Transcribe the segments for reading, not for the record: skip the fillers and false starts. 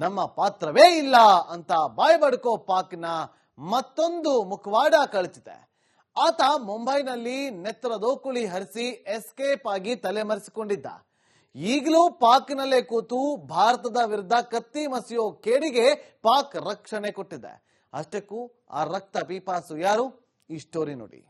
ನಮ್ಮ ಪಾತ್ರವೇ ಇಲ್ಲ ಅಂತ ಬಾಯ್ ಬಡ್ಕೋ ಪಾಕ್ನ ಮತ್ತೊಂದು ಮುಖವಾಡ ಕಳಿಸಿದೆ. ಆತ ಮುಂಬೈನಲ್ಲಿ ನೆತ್ತರದೋಕುಳಿ ಹರಿಸಿ ಎಸ್ಕೇಪ್ ಆಗಿ ತಲೆಮರೆಸಿಕೊಂಡಿದ್ದ. ಈಗಲೂ ಪಾಕ್ನಲ್ಲೇ ಕೂತು ಭಾರತದ ವಿರುದ್ಧ ಕತ್ತಿ ಮಸಿಯೋ ಕೇಡಿಗೆ ಪಾಕ್ ರಕ್ಷಣೆ ಕೊಟ್ಟಿದೆ. ಅಷ್ಟಕ್ಕೂ ಆ ರಕ್ತ ಪೀಪಾಸು ಯಾರು? ಈ ಸ್ಟೋರಿ ನೋಡಿ.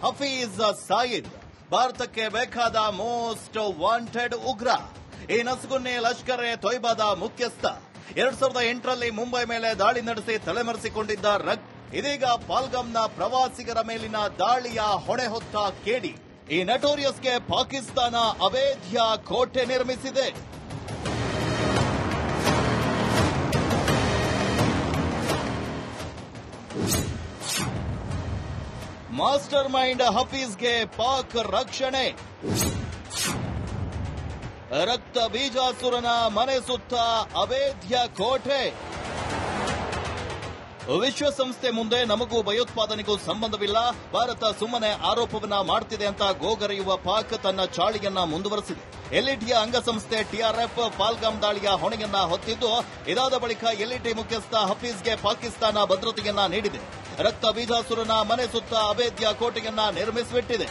ಹಫೀಜ್ ಸಯೀದ್ ಭಾರತಕ್ಕೆ ಬೇಕಾದ ಮೋಸ್ಟ್ ವಾಂಟೆಡ್ ಉಗ್ರ. ಈ ನಸ್ಗುನ್ನಿ ಲಷ್ಕರ್ ಎ ತೊಯ್ಬಾದ ಮುಖ್ಯಸ್ಥ. 2008ರಲ್ಲಿ ಮುಂಬೈ ಮೇಲೆ ದಾಳಿ ನಡೆಸಿ ತಲೆಮರೆಸಿಕೊಂಡಿದ್ದ ಇದೀಗ ಪಾಲ್ಗಾಮ್ನ ಪ್ರವಾಸಿಗರ ಮೇಲಿನ ದಾಳಿಯ ಹೊಣೆ ಹೊತ್ತ ಕೇಡಿ. ಈ ನಟೋರಿಯಸ್ಗೆ ಪಾಕಿಸ್ತಾನ ಅವೇಧ್ಯ ಕೋಟೆ ನಿರ್ಮಿಸಿದೆ. ಮಾಸ್ಟರ್ ಮೈಂಡ್ ಹಫೀಜ್ಗೆ ಪಾಕ್ ರಕ್ಷಣೆ. ರಕ್ತ ಬೀಜಾಸುರನ ಮನೆ ಸುತ್ತ ಅವೇಧ್ಯ ಕೋಟೆ. ವಿಶ್ವಸಂಸ್ಥೆ ಮುಂದೆ ನಮಗೂ ಭಯೋತ್ಪಾದನೆಗೂ ಸಂಬಂಧವಿಲ್ಲ, ಭಾರತ ಸುಮ್ಮನೆ ಆರೋಪವನ್ನ ಮಾಡ್ತಿದೆ ಅಂತ ಗೋಗರೆಯುವ ಪಾಕ್ ತನ್ನ ಚಾಳಿಯನ್ನ ಮುಂದುವರೆಸಿದೆ. ಎಲ್ಇಟಿಯ ಅಂಗಸಂಸ್ಥೆ ಟಿಆರ್ಎಫ್ ಪಾಲ್ಗಾಮ್ ದಾಳಿಯ ಹೊಣೆಯನ್ನ ಹೊತ್ತಿದ್ದು, ಇದಾದ ಬಳಿಕ ಎಲ್ಇಟಿ ಮುಖ್ಯಸ್ಥ ಹಫೀಜ್ಗೆ ಪಾಕಿಸ್ತಾನ ಭದ್ರತೆಯನ್ನ ನೀಡಿದೆ. ರಕ್ತ ಬೀಜಾಸುರನ ಮನೆ ಸುತ್ತ ಅವೇಧ್ಯ ಕೋಟೆಯನ್ನ ನಿರ್ಮಿಸಿಬಿಟ್ಟಿದೆ.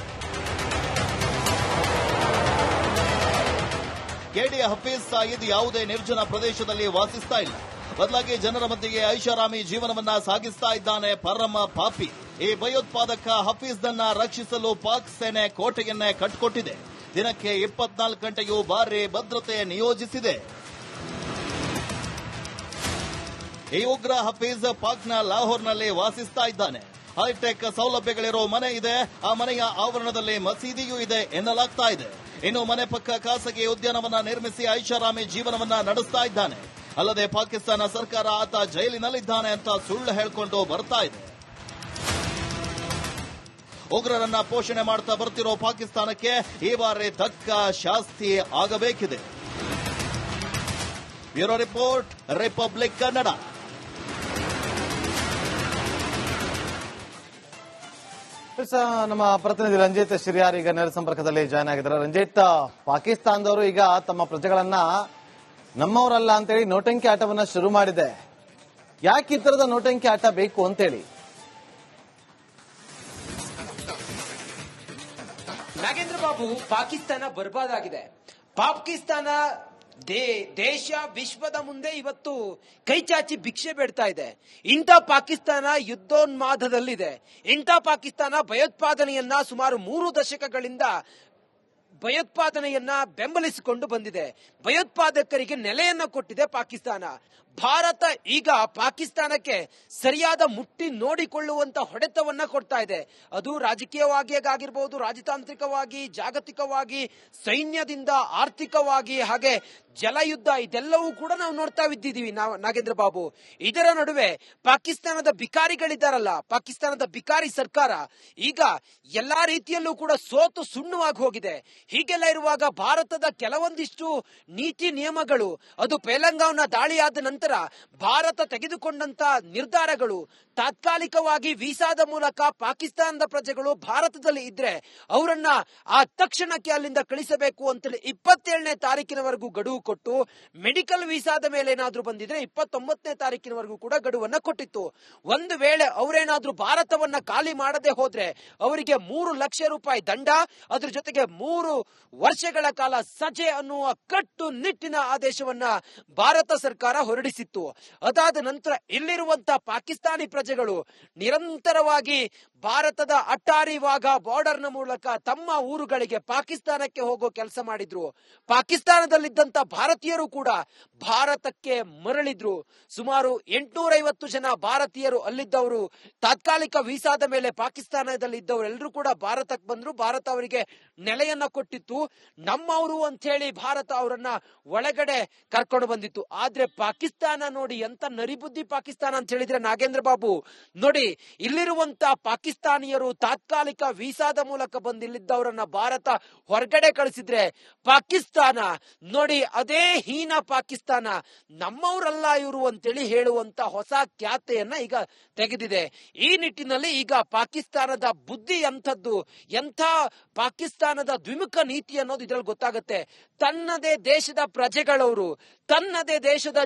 ಕೆಡಿ ಹಫೀಜ್ ಸಯೀದ್ ಯಾವುದೇ ನಿರ್ಜನ ಪ್ರದೇಶದಲ್ಲಿ ವಾಸಿಸ್ತಾ ಇಲ್ಲ. ಬದಲಾಗಿ ಜನರ ಮಧ್ಯೆಗೆ ಐಷಾರಾಮಿ ಜೀವನವನ್ನ ಸಾಗಿಸ್ತಾ ಇದ್ದಾನೆ ಪರಮ ಪಾಪಿ. ಈ ಭಯೋತ್ಪಾದಕ ಹಫೀಜ್ನನ್ನ ರಕ್ಷಿಸಲು ಪಾಕ್ ಸೇನೆ ಕೋಟೆಯನ್ನೇ ಕಟ್ಟಿಕೊಟ್ಟಿದೆ. ದಿನಕ್ಕೆ 24 ಗಂಟೆಯೂ ಭಾರಿ ಭದ್ರತೆ ನಿಯೋಜಿಸಿದೆ. ಈ ಉಗ್ರ ಹಫೀಜ್ ಪಾಕ್ನ ಲಾಹೋರ್ನಲ್ಲಿ ವಾಸಿಸ್ತಾ ಇದ್ದಾನೆ. ಹೈಟೆಕ್ ಸೌಲಭ್ಯಗಳಿರೋ ಮನೆ ಇದೆ. ಆ ಮನೆಯ ಆವರಣದಲ್ಲಿ ಮಸೀದಿಯೂ ಇದೆ ಎನ್ನಲಾಗ್ತಾ ಇದೆ. ಇನ್ನು ಮನೆ ಪಕ್ಕ ಖಾಸಗಿ ಉದ್ಯಾನವನ್ನ ನಿರ್ಮಿಸಿ ಐಷಾರಾಮಿ ಜೀವನವನ್ನ ನಡೆಸ್ತಾ ಇದ್ದಾನೆ. ಅಲ್ಲದೆ ಪಾಕಿಸ್ತಾನ ಸರ್ಕಾರ ಆತ ಜೈಲಿನಲ್ಲಿದ್ದಾನೆ ಅಂತ ಸುಳ್ಳು ಹೇಳಿಕೊಂಡು ಬರ್ತಾ ಇದೆ. ಉಗ್ರರನ್ನ ಪೋಷಣೆ ಮಾಡ್ತಾ ಬರ್ತಿರೋ ಪಾಕಿಸ್ತಾನಕ್ಕೆ ಈ ಬಾರಿ ತಕ್ಕ ಶಾಸ್ತಿ ಆಗಬೇಕಿದೆ. Bureau report, republic Kannada. ನಮ್ಮ ಪ್ರತಿನಿಧಿ ರಂಜಿತ್ ಶಿರಿಯಾರ್ ಈಗ ನೇರ ಸಂಪರ್ಕದಲ್ಲಿ ಜಾಯ್ನ್ ಆಗಿದ್ದಾರೆ. ರಂಜಿತ್, ಪಾಕಿಸ್ತಾನದವರು ಈಗ ತಮ್ಮ ಪ್ರಜೆಗಳನ್ನ ನಮ್ಮವರಲ್ಲ ಅಂತೇಳಿ ನೋಟಂಕಿ ಆಟವನ್ನ ಶುರು ಮಾಡಿದೆ. ಯಾಕೆ ಈ ತರದ ನೋಟಂಕಿ ಆಟ ಬೇಕು ಅಂತೇಳಿ? ನಾಗೇಂದ್ರ ಬಾಬು, ಪಾಕಿಸ್ತಾನ ಬರ್ಬಾದಾಗಿದೆ. ಪಾಕಿಸ್ತಾನ ದೇಶ ವಿಶ್ವದ ಮುಂದೆ ಇವತ್ತು ಕೈ ಚಾಚಿ ಭಿಕ್ಷೆ ಬೇಡ್ತಾ ಇದೆ. ಇಂಥ ಪಾಕಿಸ್ತಾನ ಯುದ್ಧೋನ್ಮಾದದಲ್ಲಿದೆ. ಇಂಥ ಪಾಕಿಸ್ತಾನ ಭಯೋತ್ಪಾದನೆಯನ್ನ ಸುಮಾರು 3 ದಶಕಗಳಿಂದ ಭಯೋತ್ಪಾದನೆಯನ್ನ ಬೆಂಬಲಿಸಿಕೊಂಡು ಬಂದಿದೆ. ಭಯೋತ್ಪಾದಕರಿಗೆ ನೆಲೆಯನ್ನ ಕೊಟ್ಟಿದೆ ಪಾಕಿಸ್ತಾನ. ಭಾರತ ಈಗ ಪಾಕಿಸ್ತಾನಕ್ಕೆ ಸರಿಯಾದ ಮುಟ್ಟಿ ನೋಡಿಕೊಳ್ಳುವಂತ ಹೊಡೆತವನ್ನ ಕೊಡ್ತಾ ಇದೆ. ಅದು ರಾಜಕೀಯವಾಗಿ ಆಗಿರಬಹುದು, ರಾಜತಾಂತ್ರಿಕವಾಗಿ, ಜಾಗತಿಕವಾಗಿ, ಸೈನ್ಯದಿಂದ, ಆರ್ಥಿಕವಾಗಿ, ಹಾಗೆ ಜಲಯುದ್ಧ, ಇದೆಲ್ಲವೂ ಕೂಡ ನಾವು ನೋಡ್ತಾ ಇದ್ದಿದ್ದೀವಿ ನಾಗೇಂದ್ರ ಬಾಬು. ಇದರ ನಡುವೆ ಪಾಕಿಸ್ತಾನದ ಬಿಕಾರಿಗಳಿದ್ದಾರಲ್ಲ, ಪಾಕಿಸ್ತಾನದ ಬಿಕಾರಿ ಸರ್ಕಾರ ಈಗ ಎಲ್ಲಾ ರೀತಿಯಲ್ಲೂ ಕೂಡ ಸೋತು ಸುಣ್ಣವಾಗಿ ಹೋಗಿದೆ. ಹೀಗೆಲ್ಲ ಇರುವಾಗ ಭಾರತದ ಕೆಲವೊಂದಿಷ್ಟು ನೀತಿ ನಿಯಮಗಳು, ಅದು ಪೆಹಲ್ಗಾಂನ ದಾಳಿಯಾದ ನಂತರ ಭಾರತ ತೆಗೆದುಕೊಂಡಂತ ನಿರ್ಧಾರಗಳು, ತಾತ್ಕಾಲಿಕವಾಗಿ ವೀಸಾದ ಮೂಲಕ ಪಾಕಿಸ್ತಾನದ ಪ್ರಜೆಗಳು ಭಾರತದಲ್ಲಿ ಇದ್ರೆ ಅವರನ್ನ ಆ ತಕ್ಷಣಕ್ಕೆ ಅಲ್ಲಿಂದ ಕಳಿಸಬೇಕು ಅಂತೇಳಿ 27ನೇ ತಾರೀಕಿನವರೆಗೂ ಗಡುವು ಕೊಟ್ಟು, ಮೆಡಿಕಲ್ ವೀಸಾದ ಮೇಲೆ ಏನಾದ್ರೂ ಬಂದಿದ್ರೆ 29ನೇ ತಾರೀಕಿನವರೆಗೂ ಕೂಡ ಗಡುವನ್ನ ಕೊಟ್ಟಿತ್ತು. ಒಂದು ವೇಳೆ ಅವರೇನಾದ್ರೂ ಭಾರತವನ್ನ ಖಾಲಿ ಮಾಡದೆ ಹೋದ್ರೆ ಅವರಿಗೆ 3 ಲಕ್ಷ ರೂಪಾಯಿ ದಂಡ, ಅದ್ರ ಜೊತೆಗೆ 3 ವರ್ಷಗಳ ಕಾಲ ಸಜೆ ಅನ್ನುವ ಕಟ್ಟು ನಿಟ್ಟಿನ ಆದೇಶವನ್ನ ಭಾರತ ಸರ್ಕಾರ ಹೊರಡಿಸಿತ್ತು. ಅದಾದ ನಂತರ ಇಲ್ಲಿರುವಂತಹ ಪಾಕಿಸ್ತಾನಿ ಪ್ರಜೆಗಳು ನಿರಂತರವಾಗಿ ಭಾರತದ ಅಟ್ಟಾರಿ ವಾಘಾ ಬಾರ್ಡರ್ನ ಮೂಲಕ ತಮ್ಮ ಊರುಗಳಿಗೆ ಪಾಕಿಸ್ತಾನಕ್ಕೆ ಹೋಗೋ ಕೆಲಸ ಮಾಡಿದ್ರು. ಪಾಕಿಸ್ತಾನದಲ್ಲಿದ್ದಂತ ಭಾರತೀಯರು ಕೂಡ ಭಾರತಕ್ಕೆ ಮರಳಿದ್ರು. ಸುಮಾರು 850 ಜನ ಭಾರತೀಯರು ಅಲ್ಲಿದ್ದವರು ತಾತ್ಕಾಲಿಕ ವೀಸಾದ ಮೇಲೆ ಪಾಕಿಸ್ತಾನದಲ್ಲಿ ಇದ್ದವರೆಲ್ಲರೂ ಕೂಡ ಭಾರತಕ್ಕೆ ಬಂದ್ರು. ಭಾರತ ಅವರಿಗೆ ನೆಲೆಯನ್ನ ಕೊಟ್ಟಿತ್ತು. ನಮ್ಮವರು ಅಂತ ಹೇಳಿ ಭಾರತ ಅವರನ್ನ ಒಳಗಡೆ ಕರ್ಕೊಂಡು ಬಂದಿತ್ತು. ಆದ್ರೆ ಪಾಕಿಸ್ತಾನ ನೋಡಿ ಎಂತ ನರಿಬುದ್ಧಿ ಪಾಕಿಸ್ತಾನ ಅಂತ ಹೇಳಿದ್ರೆ ನಾಗೇಂದ್ರ ಬಾಬು ನೋಡಿ, ಇಲ್ಲಿರುವಂತ ಪಾಕಿಸ್ತಾನ ಪಾಕಿಸ್ತಾನಿಯರು ತಾತ್ಕಾಲಿಕ ವೀಸಾದ ಮೂಲಕ ಬಂದಿಲ್ಲಿದ್ದವರನ್ನ ಭಾರತ ಹೊರಗಡೆ ಕಳಿಸಿದ್ರೆ ಪಾಕಿಸ್ತಾನ ನೋಡಿ ಅದೇ ಹೀನ ಪಾಕಿಸ್ತಾನ ನಮ್ಮವರಲ್ಲ ಇವರು ಅಂತೇಳಿ ಹೇಳುವಂತ ಹೊಸ ಖ್ಯಾತೆಯನ್ನ ಈಗ ತೆಗೆದಿದೆ. ಈ ನಿಟ್ಟಿನಲ್ಲಿ ಈಗ ಪಾಕಿಸ್ತಾನದ ಬುದ್ಧಿ ಎಂಥದ್ದು, ಎಂಥ ಪಾಕಿಸ್ತಾನದ ದ್ವಿಮುಖ ನೀತಿ ಅನ್ನೋದು ಇದ್ರಲ್ಲಿ ಗೊತ್ತಾಗುತ್ತೆ. ತನ್ನದೇ ದೇಶದ ಪ್ರಜೆಗಳವರು, ತನ್ನದೇ ದೇಶದ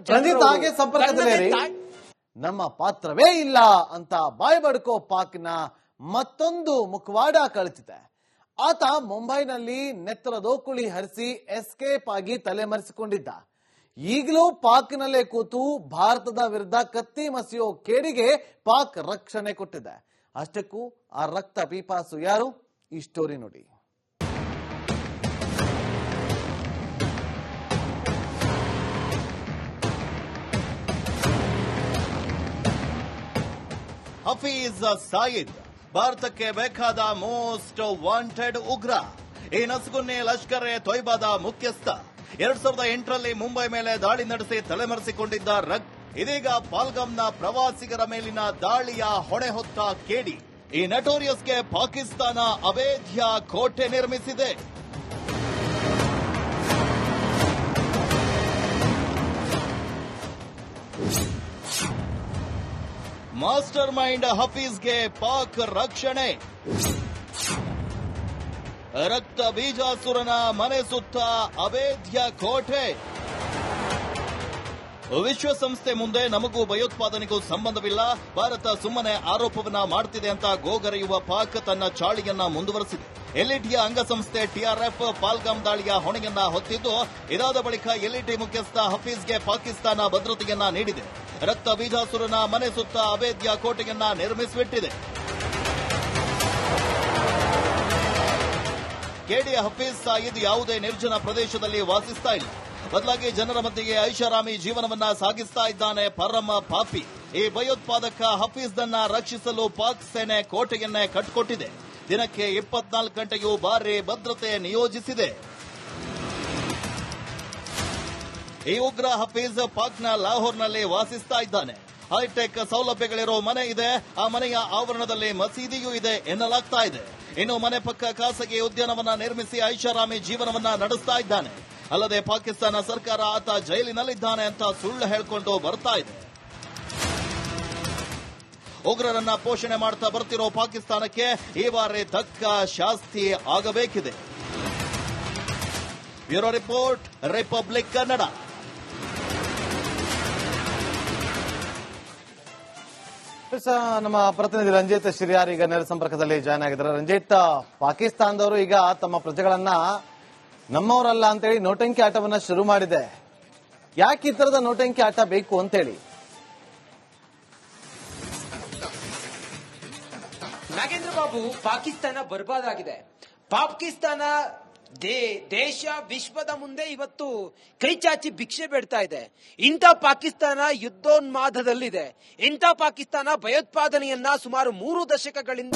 ಹಾಗೆ ಸಂಪರ್ಕದಲ್ಲಿ ನಮ್ಮ ಪಾತ್ರವೇ ಇಲ್ಲ ಅಂತ ಬಾಯ್ ಬಡ್ಕೋ ಪಾಕ್ನ ಮತ್ತೊಂದು ಮುಖವಾಡ ಕಳಿಸಿದೆ. ಆತ ಮುಂಬೈನಲ್ಲಿ ನೆತ್ತರದೋಕುಳಿ ಹರಿಸಿ ಎಸ್ಕೇಪ್ ಆಗಿ ತಲೆಮರೆಸಿಕೊಂಡಿದ್ದ. ಈಗಲೂ ಪಾಕ್ನಲ್ಲೇ ಕೂತು ಭಾರತದ ವಿರುದ್ಧ ಕತ್ತಿ ಮಸಿಯೋ ಕೇಡಿಗೆ ಪಾಕ್ ರಕ್ಷಣೆ ಕೊಟ್ಟಿದೆ. ಅಷ್ಟಕ್ಕೂ ಆ ರಕ್ತ ಪೀಪಾಸು ಯಾರು? ಈ ಸ್ಟೋರಿ ನೋಡಿ. ಹಫೀಜ್ ಸಯೀದ್ ಭಾರತಕ್ಕೆ ಬೇಕಾದ ಮೋಸ್ಟ್ ವಾಂಟೆಡ್ ಉಗ್ರ. ಈ ನಸುಗುನ್ನಿ ಲಷ್ಕರ್ ಎ ತೊಯ್ಬಾದ ಮುಖ್ಯಸ್ಥ. 2008ರಲ್ಲಿ ಮುಂಬೈ ಮೇಲೆ ದಾಳಿ ನಡೆಸಿ ತಲೆಮರೆಸಿಕೊಂಡಿದ್ದ ಇದೀಗ ಪಾಲ್ಗಾಮ್ನ ಪ್ರವಾಸಿಗರ ಮೇಲಿನ ದಾಳಿಯ ಹೊಣೆ ಹೊತ್ತ ಕೇಡಿ. ಈ ನಟೋರಿಯಸ್ಗೆ ಪಾಕಿಸ್ತಾನ ಅವೇಧ್ಯ ಕೋಟೆ ನಿರ್ಮಿಸಿದೆ. ಮಾಸ್ಟರ್ ಮೈಂಡ್ ಹಫೀಜ್ಗೆ ಪಾಕ್ ರಕ್ಷಣೆ. ರಕ್ತ ಬೀಜಾಸುರನ ಮನೆ ಸುತ್ತ ಅವೇಧ್ಯ ಕೋಟೆ. ವಿಶ್ವಸಂಸ್ಥೆ ಮುಂದೆ ನಮಗೂ ಭಯೋತ್ಪಾದನೆಗೂ ಸಂಬಂಧವಿಲ್ಲ, ಭಾರತ ಸುಮ್ಮನೆ ಆರೋಪವನ್ನ ಮಾಡುತ್ತಿದೆ ಅಂತ ಗೋಗರೆಯುವ ಪಾಕ್ ತನ್ನ ಚಾಳಿಯನ್ನ ಮುಂದುವರೆಸಿದೆ. ಎಲ್ಇಟಿಯ ಅಂಗಸಂಸ್ಥೆ ಟಿಆರ್ಎಫ್ ಪಾಲ್ಗಾಮ್ ದಾಳಿಯ ಹೊಣೆಯನ್ನ ಹೊತ್ತಿದ್ದು, ಇದಾದ ಬಳಿಕ ಎಲ್ಇಟಿ ಮುಖ್ಯಸ್ಥ ಹಫೀಜ್ಗೆ ಪಾಕಿಸ್ತಾನ ಭದ್ರತೆಯನ್ನ ನೀಡಿದೆ. ರಕ್ತ ಬೀಜಾಸುರನ ಮನೆ ಸುತ್ತ ಅವೇಧ್ಯ ಕೋಟೆಯನ್ನ ನಿರ್ಮಿಸಿಬಿಟ್ಟಿದೆ. ಕೆಡಿ ಹಫೀಜ್ ಸಯೀದ್ ಯಾವುದೇ ನಿರ್ಜನ ಪ್ರದೇಶದಲ್ಲಿ ವಾಸಿಸ್ತಾ ಇಲ್ಲ, ಬದಲಾಗಿ ಜನರ ಮಧ್ಯೆಗೆ ಐಷಾರಾಮಿ ಜೀವನವನ್ನ ಸಾಗಿಸ್ತಾ ಇದ್ದಾನೆ ಪರಮ ಪಾಪಿ. ಈ ಭಯೋತ್ಪಾದಕ ಹಫೀಜ್ನನ್ನ ರಕ್ಷಿಸಲು ಪಾಕ್ ಸೇನೆ ಕೋಟೆಯನ್ನೇ ಕಟ್ಟಿಕೊಟ್ಟಿದೆ. ದಿನಕ್ಕೆ 24 ಗಂಟೆಯೂ ಭಾರಿ ಭದ್ರತೆ ನಿಯೋಜಿಸಿದೆ. ಈ ಉಗ್ರ ಹಫೀಜ್ ಪಾಕ್ನ ಲಾಹೋರ್ನಲ್ಲಿ ವಾಸಿಸ್ತಾ ಇದ್ದಾನೆ. ಹೈಟೆಕ್ ಸೌಲಭ್ಯಗಳಿರೋ ಮನೆ ಇದೆ. ಆ ಮನೆಯ ಆವರಣದಲ್ಲಿ ಮಸೀದಿಯೂ ಇದೆ ಎನ್ನಲಾಗ್ತಾ ಇದೆ. ಇನ್ನು ಮನೆ ಪಕ್ಕ ಖಾಸಗಿ ಉದ್ಯಾನವನ್ನ ನಿರ್ಮಿಸಿ ಐಷಾರಾಮಿ ಜೀವನವನ್ನ ನಡೆಸ್ತಾ ಇದ್ದಾನೆ. ಅಲ್ಲದೆ ಪಾಕಿಸ್ತಾನ ಸರ್ಕಾರ ಆತ ಜೈಲಿನಲ್ಲಿದ್ದಾನೆ ಅಂತ ಸುಳ್ಳು ಹೇಳಿಕೊಂಡು ಬರ್ತಾ ಇದೆ. ಉಗ್ರರನ್ನ ಪೋಷಣೆ ಮಾಡ್ತಾ ಬರ್ತಿರೋ ಪಾಕಿಸ್ತಾನಕ್ಕೆ ಈ ಬಾರಿ ತಕ್ಕ ಶಾಸ್ತಿ ಆಗಬೇಕಿದೆ. Bureau report, republic Kannada. ನಮ್ಮ ಪ್ರತಿನಿಧಿ ರಂಜಿತ್ ಶಿರಿಯಾರ್ ಈಗ ನೇರ ಸಂಪರ್ಕದಲ್ಲಿ ಜಾಯ್ನ್ ಆಗಿದ್ದಾರೆ. ರಂಜಿತ್, ಪಾಕಿಸ್ತಾನದವರು ಈಗ ತಮ್ಮ ಪ್ರಜೆಗಳನ್ನ ನಮ್ಮವರಲ್ಲ ಅಂತೇಳಿ ನೋಟಂಕಿ ಆಟವನ್ನ ಶುರು ಮಾಡಿದೆ. ಯಾಕೆ ಈ ತರದ ನೋಟಂಕಿ ಆಟ ಬೇಕು ಅಂತೇಳಿ? ನಾಗೇಂದ್ರ ಬಾಬು, ಪಾಕಿಸ್ತಾನ ಬರ್ಬಾದಾಗಿದೆ. ಪಾಕಿಸ್ತಾನ ದೇಶ ವಿಶ್ವದ ಮುಂದೆ ಇವತ್ತು ಕೈ ಚಾಚಿ ಭಿಕ್ಷೆ ಬೇಡ್ತಾ ಇದೆ. ಇಂಥ ಪಾಕಿಸ್ತಾನ ಯುದ್ಧೋನ್ಮಾದದಲ್ಲಿದೆ. ಇಂಥ ಪಾಕಿಸ್ತಾನ ಭಯೋತ್ಪಾದನೆಯನ್ನ ಸುಮಾರು 3 ದಶಕಗಳಿಂದ